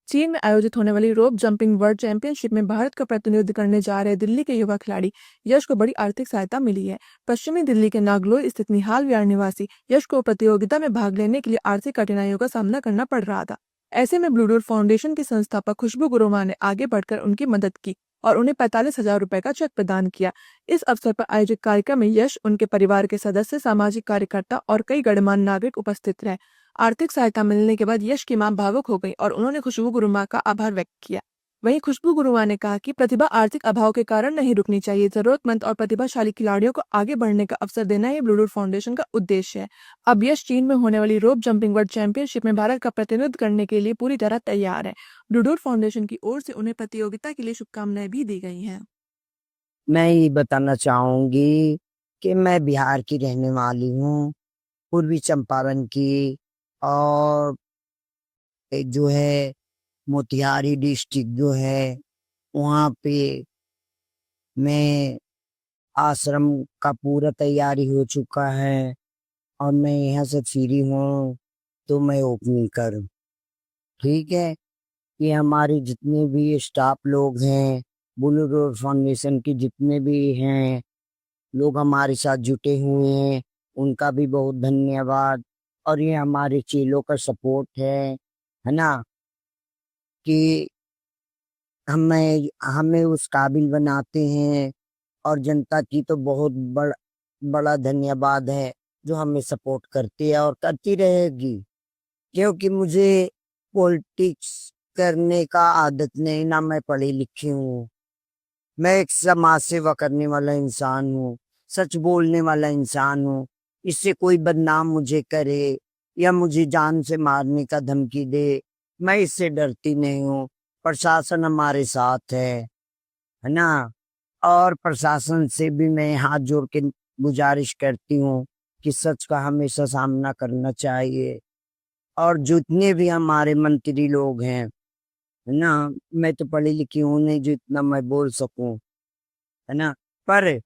चीन में आयोजित होने वाली रोप जंपिंग वर्ल्ड चैंपियनशिप में भारत का प्रतिनिधित्व करने जा रहे दिल्ली के युवा खिलाड़ी यश को बड़ी आर्थिक सहायता मिली है। पश्चिमी दिल्ली के नागलोई स्थित निहाल विहार निवासी यश को प्रतियोगिता में भाग लेने के लिए आर्थिक कठिनाइयों का सामना करना पड़ रहा था। ऐसे में ब्लू डोर फाउंडेशन की संस्थापक खुशबू गुरुमा ने आगे बढ़कर उनकी मदद की और उन्हें 45,000 रुपए का चेक प्रदान किया। इस अवसर पर आयोजित कार्यक्रम में यश, उनके परिवार के सदस्य, सामाजिक कार्यकर्ता और कई गणमान्य नागरिक उपस्थित रहे। आर्थिक सहायता मिलने के बाद यश की मां भावुक हो गई और उन्होंने खुशबू गुरुमा का आभार व्यक्त किया। वहीं खुशबू गुरुमा ने कहा कि प्रतिभा आर्थिक अभाव के कारण नहीं रुकनी चाहिए। जरूरतमंद और प्रतिभाशाली खिलाड़ियों को आगे बढ़ने का अवसर देना ही ब्लू डोर फाउंडेशन का उद्देश्य है। अब यश चीन में होने वाली रोप जंपिंग वर्ल्ड चैंपियनशिप में भारत का प्रतिनिधित्व करने के लिए पूरी तरह तैयार है। ब्लू डोर फाउंडेशन की ओर से उन्हें प्रतियोगिता के लिए शुभकामनाएं भी दी गई हैं। मैं ये बताना चाहूंगी कि मैं बिहार की रहने वाली हूँ, पूर्वी चंपारण की। और एक जो है मोतिहारी डिस्ट्रिक्ट जो है वहाँ पे मैं आश्रम का पूरा तैयारी हो चुका है और मैं यहाँ से फ्री हूँ, तो मैं ओपनिंग करूँ। ठीक है। ये हमारे जितने भी स्टाफ लोग हैं, ब्लू डोर फाउंडेशन के जितने भी हैं लोग हमारे साथ जुटे हुए हैं, उनका भी बहुत धन्यवाद। और ये हमारे चेलों का सपोर्ट है ना, कि हमें हमें उस काबिल बनाते हैं। और जनता की तो बहुत बड़ा धन्यवाद है जो हमें सपोर्ट करती है और करती रहेगी। क्योंकि मुझे पॉलिटिक्स करने का आदत नहीं, ना मैं पढ़ी लिखी हूँ। मैं एक समाज सेवा करने वाला इंसान हूँ, सच बोलने वाला इंसान हूँ। इससे कोई बदनाम मुझे करे या मुझे जान से मारने का धमकी दे, मैं इससे डरती नहीं हूँ। प्रशासन हमारे साथ है ना। और प्रशासन से भी मैं हाथ जोड़ के गुजारिश करती हूँ कि सच का हमेशा सामना करना चाहिए। और जितने भी हमारे मंत्री लोग हैं, है ना, मैं तो पढ़ी लिखी हूँ नहीं जितना मैं बोल सकूं, है ना, पर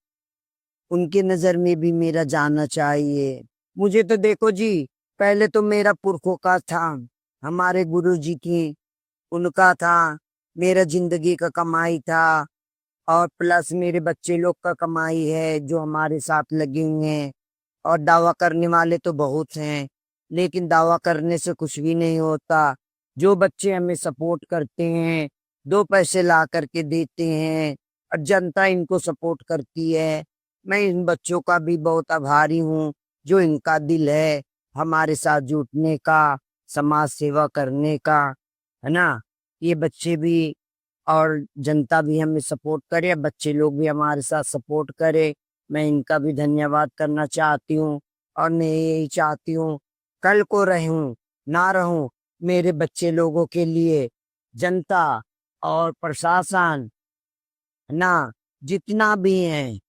उनके नजर में भी मेरा जाना चाहिए। मुझे तो देखो जी, पहले तो मेरा पुरखों का था, हमारे गुरु जी की, उनका था, मेरा जिंदगी का कमाई था। और प्लस मेरे बच्चे लोग का कमाई है जो हमारे साथ लगे हुए हैं। और दावा करने वाले तो बहुत हैं, लेकिन दावा करने से कुछ भी नहीं होता। जो बच्चे हमें सपोर्ट करते हैं, दो पैसे ला करके देते हैं और जनता इनको सपोर्ट करती है, मैं इन बच्चों का भी बहुत आभारी हूँ जो इनका दिल है हमारे साथ जुटने का, समाज सेवा करने का, है ना। ये बच्चे भी और जनता भी हमें सपोर्ट करे, बच्चे लोग भी हमारे साथ सपोर्ट करे। मैं इनका भी धन्यवाद करना चाहती हूँ। और मैं यही चाहती हूँ कल को रहूं ना रहूं, मेरे बच्चे लोगों के लिए जनता और प्रशासन, है ना, जितना भी है,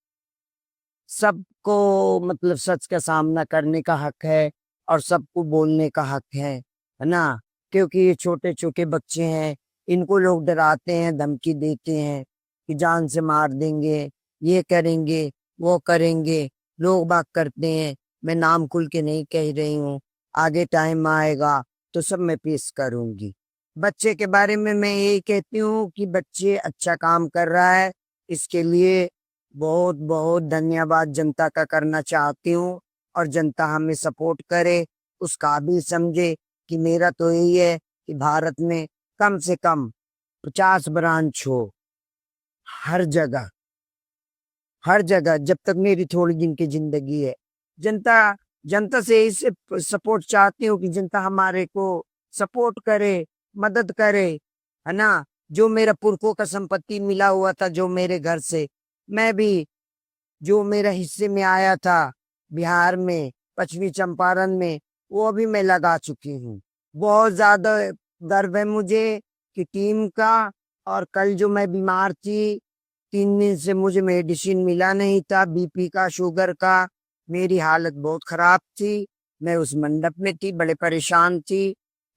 सबको मतलब सच का सामना करने का हक है और सबको बोलने का हक है ना। क्योंकि ये छोटे छोटे बच्चे हैं, इनको लोग डराते हैं, धमकी देते हैं कि जान से मार देंगे, ये करेंगे, वो करेंगे, लोग बात करते हैं। मैं नाम खुल के नहीं कह रही हूँ, आगे टाइम आएगा तो सब मैं पेश करूंगी। बच्चे के बारे में मैं यही कहती हूँ कि बच्चे अच्छा काम कर रहा है, इसके लिए बहुत बहुत धन्यवाद जनता का करना चाहती हूँ। और जनता हमें सपोर्ट करे, उस काबिल समझे। कि मेरा तो यही है कि भारत में कम से कम 50 ब्रांच हो, हर जगह, हर जगह, जब तक मेरी थोड़ी दिन की जिंदगी है। जनता जनता से इसे सपोर्ट चाहती हूँ कि जनता हमारे को सपोर्ट करे, मदद करे, है ना। जो मेरा पुरखों का संपत्ति मिला हुआ था, जो मेरे घर से, मैं भी जो मेरा हिस्से में आया था बिहार में, पश्चिमी चंपारण में, वो अभी मैं लगा चुकी हूँ। बहुत ज्यादा गर्व है मुझे कि टीम का। और कल जो मैं बीमार थी, 3 दिन से मुझे मेडिसिन मिला नहीं था, बीपी का, शुगर का, मेरी हालत बहुत खराब थी। मैं उस मंडप में थी, बड़े परेशान थी,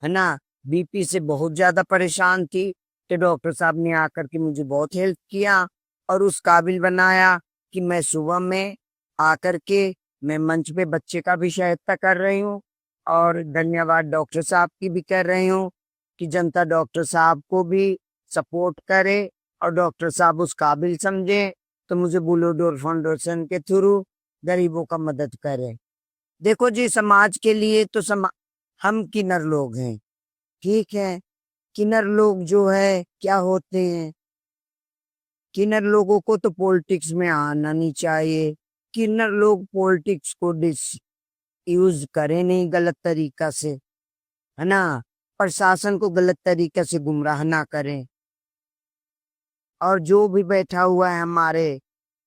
है ना, बीपी से बहुत ज्यादा परेशान थी। तो डॉक्टर साहब ने आकर के मुझे बहुत हेल्प किया और उस काबिल बनाया कि मैं सुबह में आकर के मैं मंच पे बच्चे का भी सहायता कर रही हूँ। और धन्यवाद डॉक्टर साहब की भी कर रही हूँ कि जनता डॉक्टर साहब को भी सपोर्ट करे और डॉक्टर साहब उस काबिल समझे तो मुझे ब्लू डोर फाउंडेशन के थ्रू गरीबों का मदद करे। देखो जी, समाज के लिए तो हम किन्नर लोग हैं, ठीक है। किन्नर लोग जो है क्या होते हैं, किन्नर लोगों को तो पॉलिटिक्स में आना नहीं चाहिए। किन्नर लोग पॉलिटिक्स को डिस यूज करें नहीं गलत तरीका से, है ना। प्रशासन को गलत तरीके से गुमराह ना करें। और जो भी बैठा हुआ है हमारे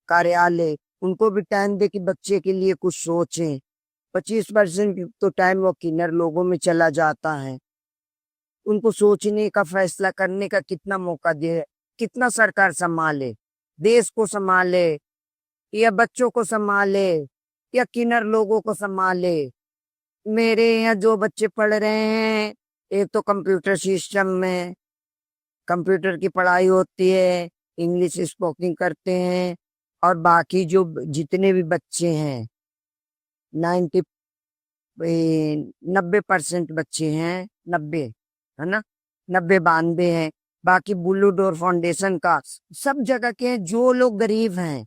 कार्यालय, उनको भी टाइम दे कि बच्चे के लिए कुछ सोचें। 25% तो टाइम वो किन्नर लोगों में चला जाता है। उनको सोचने का, फैसला करने का कितना मौका दे, कितना सरकार संभाले, देश को संभाले या बच्चों को संभाले या किन्नर लोगों को संभाले। मेरे यहाँ जो बच्चे पढ़ रहे हैं, एक तो कंप्यूटर सिस्टम में कंप्यूटर की पढ़ाई होती है, इंग्लिश स्पोकिंग करते हैं। और बाकी जो जितने भी बच्चे हैं 90 90% बच्चे हैं, 90 है ना, 90-92 हैं। बाकी ब्लू डोर फाउंडेशन का सब जगह के हैं। जो लोग गरीब हैं,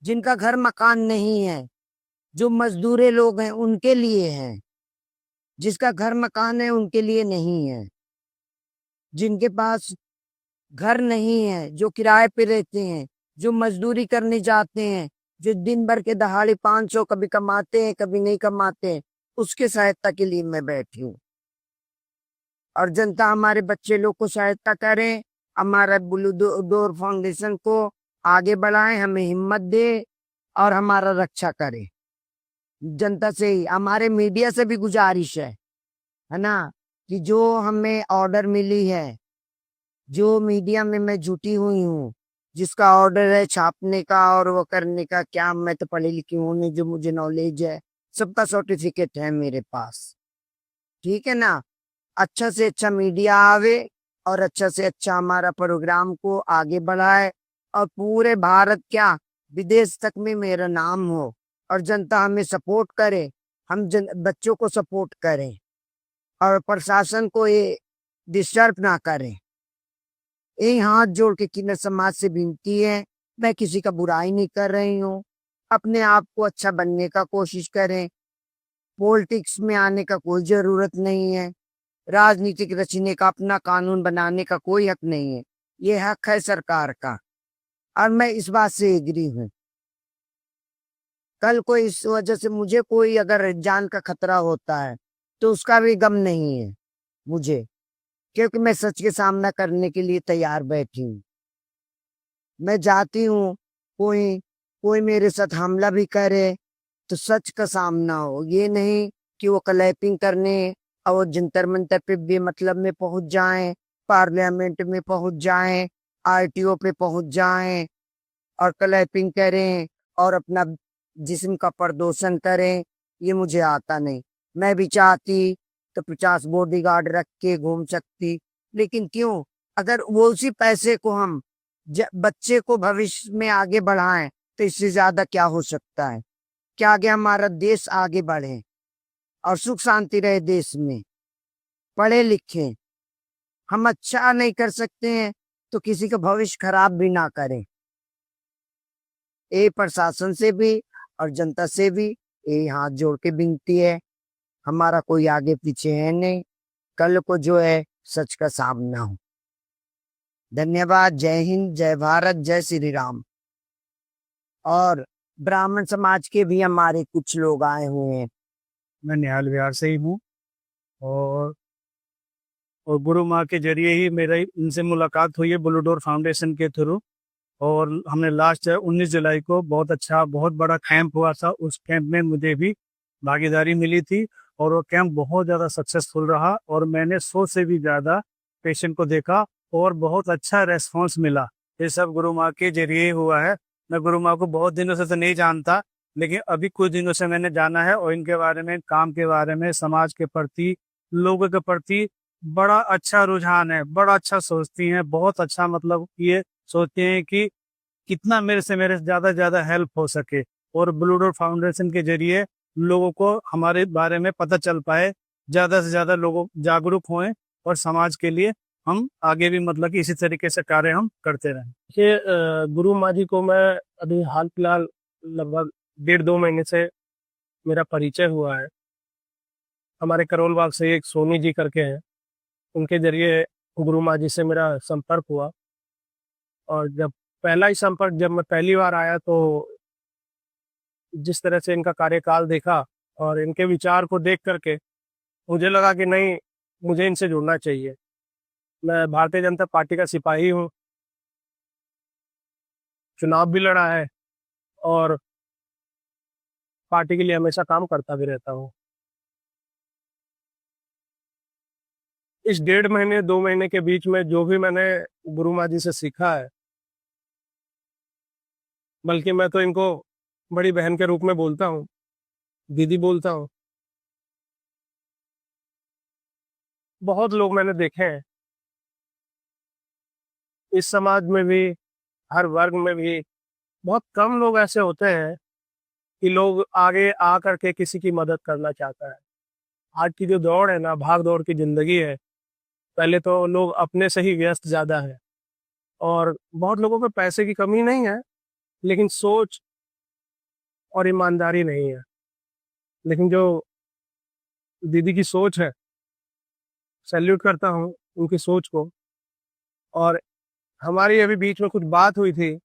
जिनका घर मकान नहीं है, जो मजदूरे लोग हैं उनके लिए है। जिसका घर मकान है उनके लिए नहीं है। जिनके पास घर नहीं है, जो किराए पे रहते हैं, जो मजदूरी करने जाते हैं, जो दिन भर के दहाड़े 500 कभी कमाते हैं कभी नहीं कमाते हैं, उसके सहायता के लिए मैं बैठी हूँ। और जनता हमारे बच्चे लोग को सहायता करे, हमारा ब्लू डोर फाउंडेशन को आगे बढ़ाए, हमें हिम्मत दे और हमारा रक्षा करे। जनता से ही, हमारे मीडिया से भी गुजारिश है ना, कि जो हमें ऑर्डर मिली है, जो मीडिया में मैं जुटी हुई हूँ, जिसका ऑर्डर है छापने का और वो करने का, क्या मैं तो पढ़ी लिखी हूँ नहीं, जो मुझे नॉलेज है सबका सर्टिफिकेट है मेरे पास, ठीक है ना। अच्छा से अच्छा मीडिया आवे और अच्छा से अच्छा हमारा प्रोग्राम को आगे बढ़ाए और पूरे भारत क्या विदेश तक में मेरा नाम हो और जनता हमें सपोर्ट करे, हम बच्चों को सपोर्ट करें और प्रशासन को ये डिस्टर्ब ना करें। यही हाथ जोड़ के किन्नर समाज से विनती है। मैं किसी का बुराई नहीं कर रही हूँ। अपने आप को अच्छा बनने का कोशिश करें। पॉलिटिक्स में आने का कोई जरूरत नहीं है। राजनीतिक रचने का, अपना कानून बनाने का कोई हक नहीं है। ये हक है सरकार का और मैं इस बात से एग्री हूँ। कल को इस वजह से मुझे कोई अगर जान का खतरा होता है तो उसका भी गम नहीं है मुझे, क्योंकि मैं सच के सामना करने के लिए तैयार बैठी हूँ। मैं चाहती हूँ कोई कोई मेरे साथ हमला भी करे तो सच का सामना हो, ये नहीं कि वो क्लैपिंग करने और वो जंतर मंतर पे बेमतलब में पहुंच जाएं, पार्लियामेंट में पहुंच जाएं, आरटीओ पे पहुंच जाएं और क्लैपिंग करें और अपना जिस्म का प्रदर्शन करें। ये मुझे आता नहीं। मैं भी चाहती तो 50 बॉडीगार्ड रख के घूम सकती, लेकिन क्यों, अगर वो उसी पैसे को हम बच्चे को भविष्य में आगे बढ़ाएं तो इससे ज्यादा क्या हो सकता है। क्या आगे हमारा देश आगे बढ़े और सुख शांति रहे देश में, पढ़े लिखे। हम अच्छा नहीं कर सकते हैं तो किसी का भविष्य खराब भी ना करें। ये प्रशासन से भी और जनता से भी ये हाथ जोड़ के विनती है। हमारा कोई आगे पीछे है नहीं, कल को जो है सच का सामना हो। धन्यवाद। जय हिंद, जय भारत, जय श्री राम। और ब्राह्मण समाज के भी हमारे कुछ लोग आए हुए हैं। मैं निहाल विहार से ही हूँ और गुरु माँ के जरिए ही मेरा इनसे मुलाकात हुई है ब्लू डोर फाउंडेशन के थ्रू। और हमने लास्ट 19 जुलाई को बहुत अच्छा, बहुत बड़ा कैंप हुआ था। उस कैंप में मुझे भी भागीदारी मिली थी और वो कैंप बहुत ज़्यादा सक्सेसफुल रहा और मैंने 100 से भी ज़्यादा पेशेंट को देखा और बहुत अच्छा रेस्पॉन्स मिला। ये सब गुरु माँ के जरिए ही हुआ है। मैं गुरु माँ को बहुत दिनों से तो नहीं जानता, लेकिन अभी कुछ दिनों से मैंने जाना है और इनके बारे में, काम के बारे में, समाज के प्रति, लोगों के प्रति बड़ा अच्छा रुझान है। बड़ा अच्छा सोचती हैं, बहुत अच्छा, मतलब ये सोचते हैं कि कितना मेरे से ज्यादा हेल्प हो सके और ब्लू डोर फाउंडेशन के जरिए लोगों को हमारे बारे में पता चल पाए, ज्यादा से ज्यादा लोग जागरूक हों और समाज के लिए हम आगे भी मतलब कि इसी तरीके से कार्य हम करते रहें। ये गुरु माँ जी को मैं अभी हाल फिलहाल लगभग 1.5-2 महीने से मेरा परिचय हुआ है। हमारे करोल बाग से एक सोनी जी करके हैं, उनके जरिए गुरु माँ जी से मेरा संपर्क हुआ। और जब पहला ही संपर्क जब मैं पहली बार आया तो जिस तरह से इनका कार्यकाल देखा और इनके विचार को देख करके मुझे लगा कि नहीं, मुझे इनसे जुड़ना चाहिए। मैं भारतीय जनता पार्टी का सिपाही हूँ, चुनाव भी लड़ा है और पार्टी के लिए हमेशा काम करता भी रहता हूँ। इस 1.5 महीने 2 महीने के बीच में जो भी मैंने गुरु माँ जी से सीखा है, बल्कि मैं तो इनको बड़ी बहन के रूप में बोलता हूँ, दीदी बोलता हूँ। बहुत लोग मैंने देखे हैं इस समाज में भी, हर वर्ग में भी। बहुत कम लोग ऐसे होते हैं कि लोग आगे आ करके किसी की मदद करना चाहता है। आज की जो दौड़ है ना, भाग दौड़ की जिंदगी है, पहले तो लोग अपने से ही व्यस्त ज्यादा है और बहुत लोगों पे पैसे की कमी नहीं है, लेकिन सोच और ईमानदारी नहीं है। लेकिन जो दीदी की सोच है, सैल्यूट करता हूँ उनकी सोच को। और हमारी अभी बीच में कुछ बात हुई थी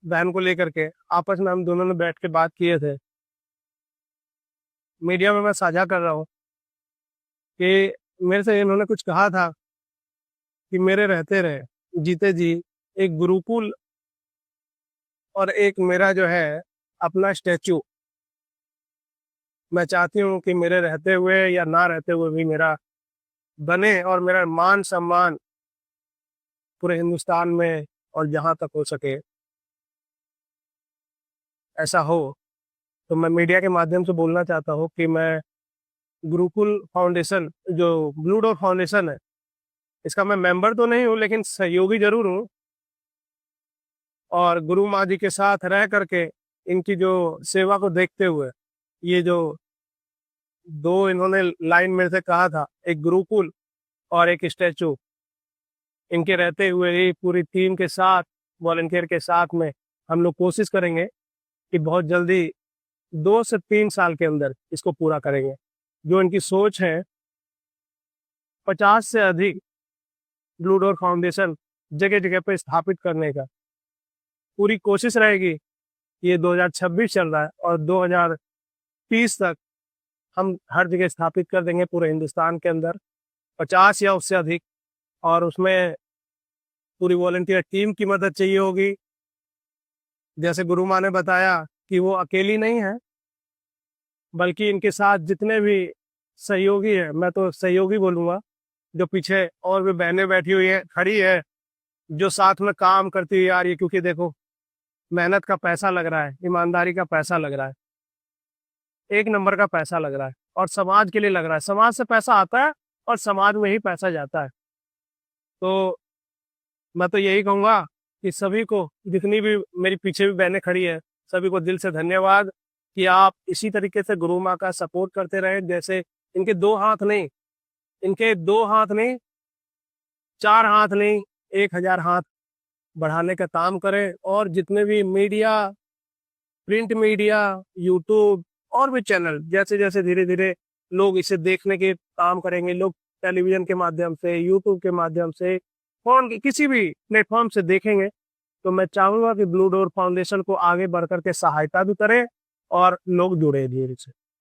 बहन को लेकर के, आपस में हम दोनों ने बैठ के बात किए थे। मीडिया में मैं साझा कर रहा हूँ कि मेरे से इन्होंने कुछ कहा था कि मेरे रहते रहे जीते जी एक गुरुकुल और एक मेरा जो है अपना स्टैचू, मैं चाहती हूँ कि मेरे रहते हुए या ना रहते हुए भी मेरा बने और मेरा मान सम्मान पूरे हिंदुस्तान में और जहाँ तक हो सके ऐसा हो। तो मैं मीडिया के माध्यम से बोलना चाहता हूँ कि मैं गुरुकुल फाउंडेशन, जो ब्लू डोर फाउंडेशन है, इसका मैं मेंबर तो नहीं हूँ लेकिन सहयोगी जरूर हूँ। और गुरु माँ जी के साथ रह करके इनकी जो सेवा को देखते हुए, ये जो दो इन्होंने लाइन में से कहा था, एक गुरुकुल और एक स्टैचू, इनके रहते हुए ही पूरी टीम के साथ, वॉलंटियर के साथ में हम लोग कोशिश करेंगे कि बहुत जल्दी 2 से 3 साल के अंदर इसको पूरा करेंगे। जो इनकी सोच है, 50 से अधिक ब्लू डोर फाउंडेशन जगह जगह पे स्थापित करने का पूरी कोशिश रहेगी। ये 2026 चल रहा है और 2030 तक हम हर जगह स्थापित कर देंगे पूरे हिंदुस्तान के अंदर 50 या उससे अधिक। और उसमें पूरी वॉलंटियर टीम की मदद चाहिए होगी। जैसे गुरु माँ ने बताया कि वो अकेली नहीं है, बल्कि इनके साथ जितने भी सहयोगी है, मैं तो सहयोगी बोलूँगा, जो पीछे और भी बहनें बैठी हुई है, खड़ी है, जो साथ में काम करती हुई आ रही है। क्योंकि देखो, मेहनत का पैसा लग रहा है, ईमानदारी का पैसा लग रहा है, एक नंबर का पैसा लग रहा है और समाज के लिए लग रहा है। समाज से पैसा आता है और समाज में ही पैसा जाता है। तो मैं तो यही कहूँगा कि सभी को, जितनी भी मेरी पीछे भी बहनें खड़ी है, सभी को दिल से धन्यवाद कि आप इसी तरीके से गुरु माँ का सपोर्ट करते रहें। जैसे इनके 2 हाथ नहीं, इनके 2 हाथ नहीं, 4 हाथ नहीं, 1000 हाथ बढ़ाने का काम करें। और जितने भी मीडिया, प्रिंट मीडिया, यूट्यूब और भी चैनल, जैसे जैसे धीरे धीरे लोग इसे देखने के काम करेंगे, लोग टेलीविजन के माध्यम से, यूट्यूब के माध्यम से, फोन के किसी भी प्लेटफॉर्म से देखेंगे, तो मैं चाहूंगा कि ब्लू डोर फाउंडेशन को आगे बढ़कर के सहायता भी करें और लोग जुड़े धीरे से।